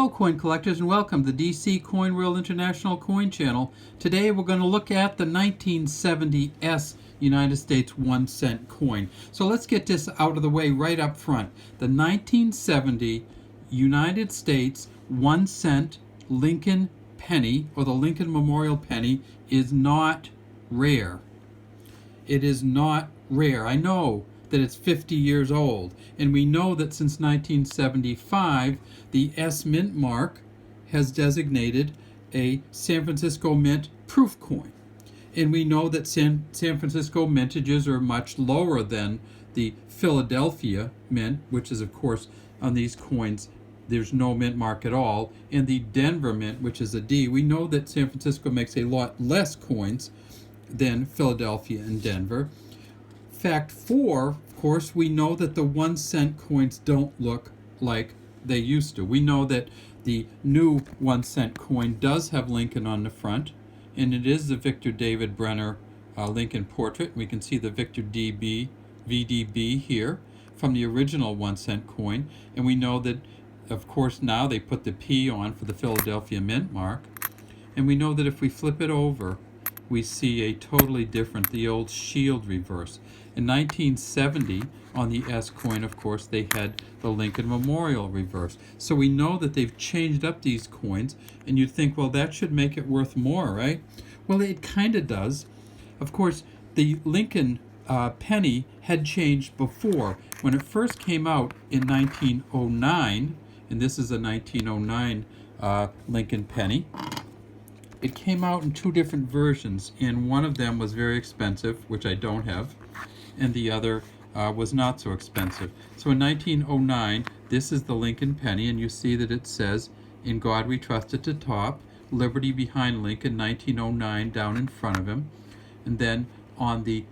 Hello coin collectors and welcome to the DC Coin World International Coin Channel. Today we're going to look at the 1970 United States 1 cent coin. So let's get this out of the way right up front. The 1970 United States 1 cent Lincoln penny, or the Lincoln Memorial penny, is not rare. It is not rare. I know that it's 50 years old, and we know that since 1975 the S Mint mark has designated a San Francisco Mint proof coin, and we know that San Francisco mintages are much lower than the Philadelphia Mint, which is of course on these coins there's no mint mark at all, and the Denver Mint, which is a D. We know that San Francisco makes a lot less coins than Philadelphia and Denver. Fact 4, of course, we know that the 1 cent coins don't look like they used to. We know that the new 1 cent coin does have Lincoln on the front, and it is the Victor David Brenner Lincoln portrait. We can see the Victor VDB here from the original 1 cent coin, and we know that, of course, now they put the P on for the Philadelphia Mint mark, and we know that if we flip it over, we see a totally different, the old shield reverse. In 1970, on the S coin, of course, they had the Lincoln Memorial reverse. So we know that they've changed up these coins, and you'd think, well, that should make it worth more, right? Well, it kind of does. Of course, the Lincoln penny had changed before. When it first came out in 1909, and this is a 1909 Lincoln penny, it came out in 2 different versions, and one of them was very expensive, which I don't have, and the other was not so expensive. So in 1909, this is the Lincoln penny, and you see that it says, "In God We Trust" at the top, "Liberty behind Lincoln, 1909" down in front of him, and then on the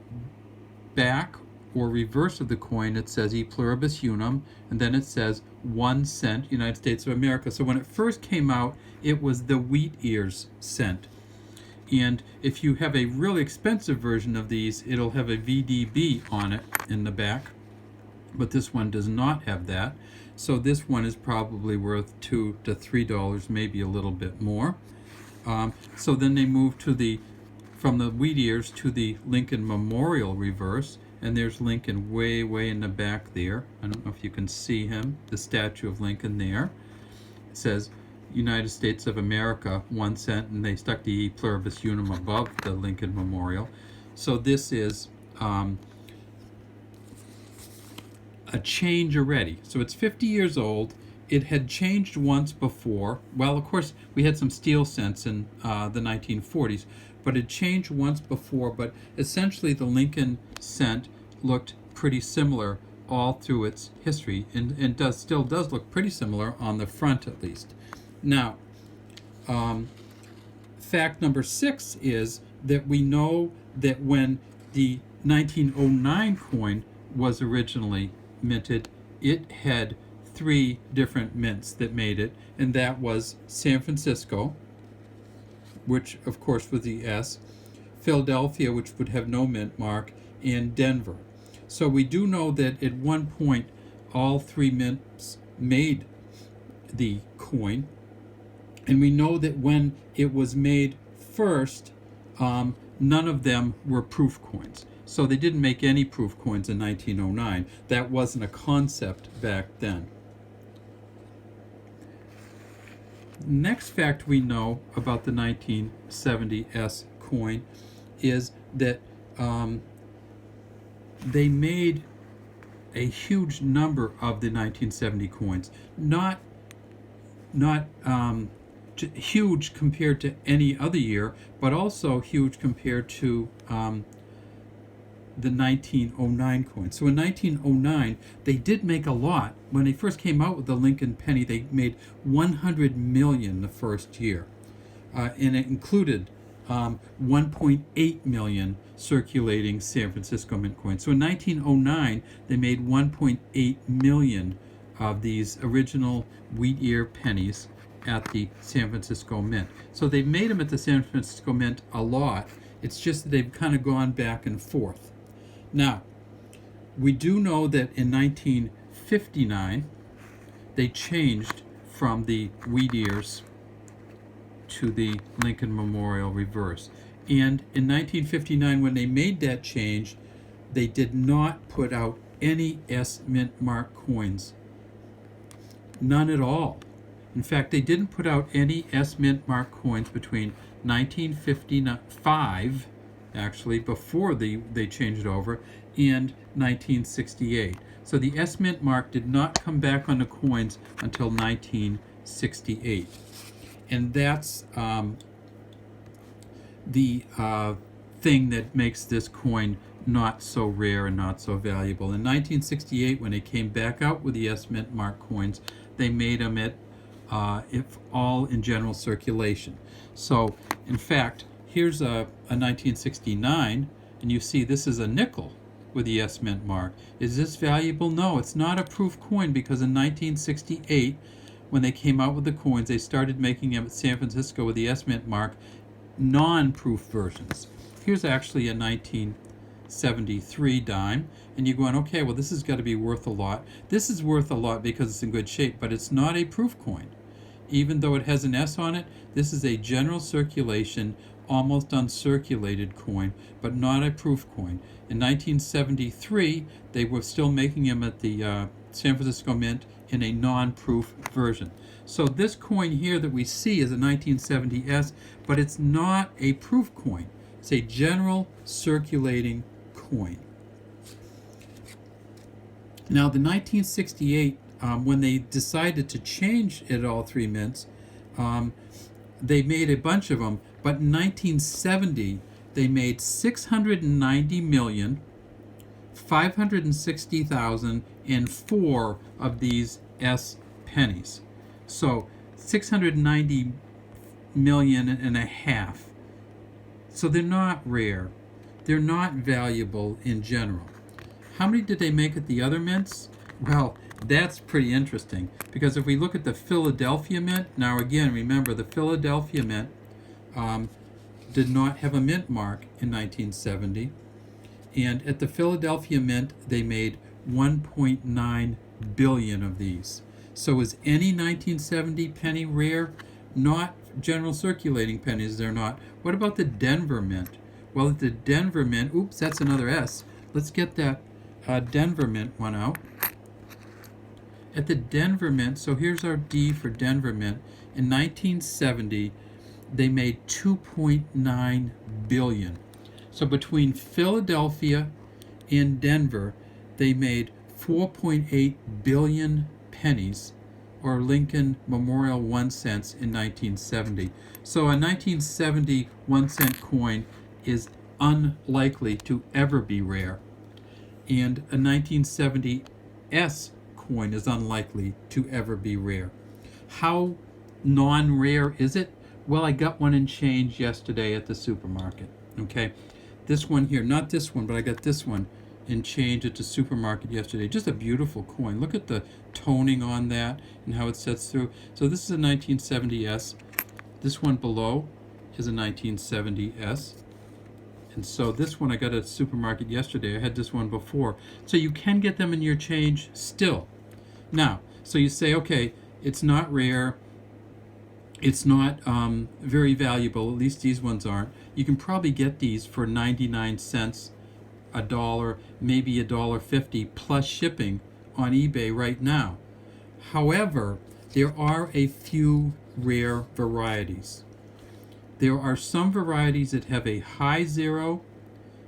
back or reverse of the coin it says "E Pluribus Unum," and then it says 1 cent United States of America. So when it first came out, it was the wheat ears cent. And if you have a really expensive version of these, it'll have a VDB on it in the back, but this one does not have that. So this one is probably worth $2 to $3, maybe a little bit more. So then they moved to from the wheat ears to the Lincoln Memorial reverse, and there's Lincoln way in the back there. I don't know if you can see him, the statue of Lincoln there. It says United States of America 1 cent, and they stuck the E Pluribus Unum above the Lincoln Memorial. So this is a change already. So it's 50 years old. It had changed once before. Well, of course, we had some steel cents in the 1940s, but it changed once before. But essentially, the Lincoln cent looked pretty similar all through its history, and still does look pretty similar on the front, at least. Now, fact number 6 is that we know that when the 1909 coin was originally minted, it had 3 different mints that made it, and that was San Francisco, which of course was the S, Philadelphia, which would have no mint mark, and Denver. So we do know that at one point all 3 mints made the coin, and we know that when it was made first, none of them were proof coins. So they didn't make any proof coins in 1909. That wasn't a concept back then. Next fact we know about the 1970 S coin is that they made a huge number of the 1970 coins. Not huge compared to any other year, but also huge compared to the 1909 coin. So in 1909, they did make a lot. When they first came out with the Lincoln penny, they made 100 million the first year, and it included 1.8 million circulating San Francisco Mint coins. So in 1909, they made 1.8 million of these original wheat ear pennies at the San Francisco Mint. So they've made them at the San Francisco Mint a lot. It's just that they've kind of gone back and forth. Now, we do know that in 1959, they changed from the wheat ears to the Lincoln Memorial reverse. And in 1959, when they made that change, they did not put out any S mint mark coins. None at all. In fact, they didn't put out any S mint mark coins between 1955, actually, before they changed it over, and 1968. So the S mint mark did not come back on the coins until 1968. And that's the thing that makes this coin not so rare and not so valuable. In 1968, when they came back out with the S mint mark coins, they made them if all in general circulation. So, in fact, here's a 1969, and you see this is a nickel with the S mint mark. Is this valuable? No, it's not a proof coin, because in 1968, when they came out with the coins, they started making them at San Francisco with the S mint mark, non-proof versions. Here's actually a 1973 dime, and you're going, okay, well, this has got to be worth a lot. This is worth a lot because it's in good shape, but it's not a proof coin. Even though it has an S on it, this is a general circulation, almost uncirculated coin, but not a proof coin. In 1973, they were still making them at the San Francisco Mint in a non-proof version. So this coin here that we see is a 1970S, but it's not a proof coin. It's a general circulating coin. Now, the 1968, when they decided to change it at all three mints, they made a bunch of them, but in 1970, they made 690,560,004 of these S pennies. So 690 million and a half. So they're not rare. They're not valuable in general. How many did they make at the other mints? Well, that's pretty interesting, because if we look at the Philadelphia Mint, now again, remember the Philadelphia Mint did not have a mint mark in 1970, and at the Philadelphia Mint they made 1.9 billion of these. So is any 1970 penny rare? Not general circulating pennies, they're not. What about the Denver Mint? Well, at the Denver Mint, oops, that's another S. Let's get that Denver Mint one out. At the Denver Mint, so here's our D for Denver Mint. In 1970, they made 2.9 billion. So between Philadelphia and Denver, they made 4.8 billion pennies, or Lincoln Memorial 1 cents in 1970. So a 1970 1 cent coin is unlikely to ever be rare, and a 1970 S coin is unlikely to ever be rare. How non-rare is it? Well, I got one in change yesterday at the supermarket. Okay, this one here, not this one, but I got this one in change at the supermarket yesterday. Just a beautiful coin. Look at the toning on that and how it sets through. So this is a 1970S. This one below is a 1970S. And so this one I got at the supermarket yesterday. I had this one before. So you can get them in your change still. Now, so you say, okay, it's not rare. It's not very valuable. At least these ones aren't. You can probably get these for 99 cents, $1, maybe $1.50 plus shipping on eBay right now. However, there are a few rare varieties. There are some varieties that have a high zero.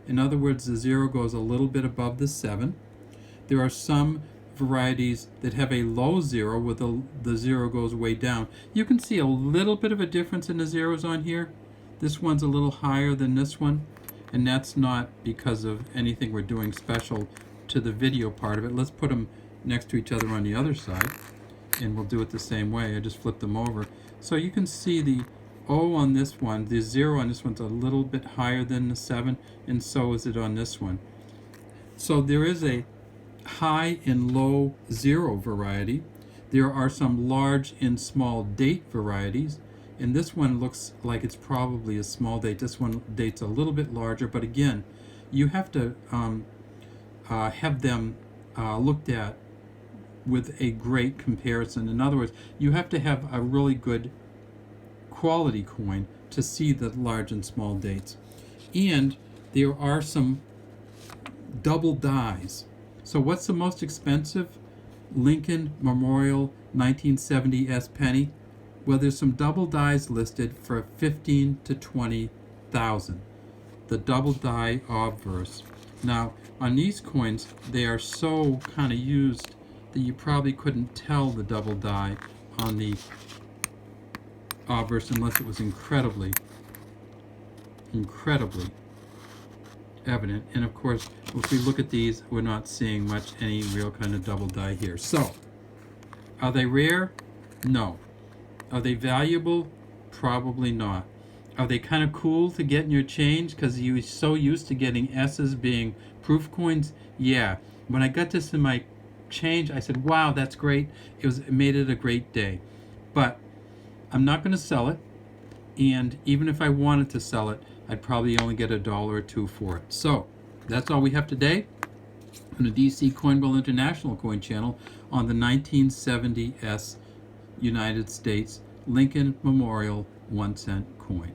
In other words, the zero goes a little bit above the 7. There are some varieties that have a low zero where the zero goes way down. You can see a little bit of a difference in the zeros on here. This one's a little higher than this one, and that's not because of anything we're doing special to the video part of it. Let's put them next to each other on the other side, and we'll do it the same way. I just flip them over. So you can see the O on this one, the 0 on this one's a little bit higher than the 7, and so is it on this one. So there is a high and low zero variety. There are some large and small date varieties, and this one looks like it's probably a small date. This one date's a little bit larger, but again, you have to have them looked at with a great comparison. In other words, you have to have a really good quality coin to see the large and small dates. And there are some double dies. So what's the most expensive? Lincoln Memorial 1970 S penny. Well, there's some double dies listed for 15 to 20,000. The double die obverse. Now, on these coins, they are so kind of used that you probably couldn't tell the double die on the obverse unless it was incredibly evident. And of course, if we look at these, we're not seeing much any real kind of double die here. So, are they rare? No. Are they valuable? Probably not. Are they kind of cool to get in your change because you're so used to getting S's being proof coins? Yeah. When I got this in my change, I said, wow, that's great. It made it a great day. But I'm not going to sell it. And even if I wanted to sell it, I'd probably only get $1 or $2 for it. So that's all we have today on the DC Coinwell International Coin Channel on the 1970 S United States Lincoln Memorial 1 cent coin.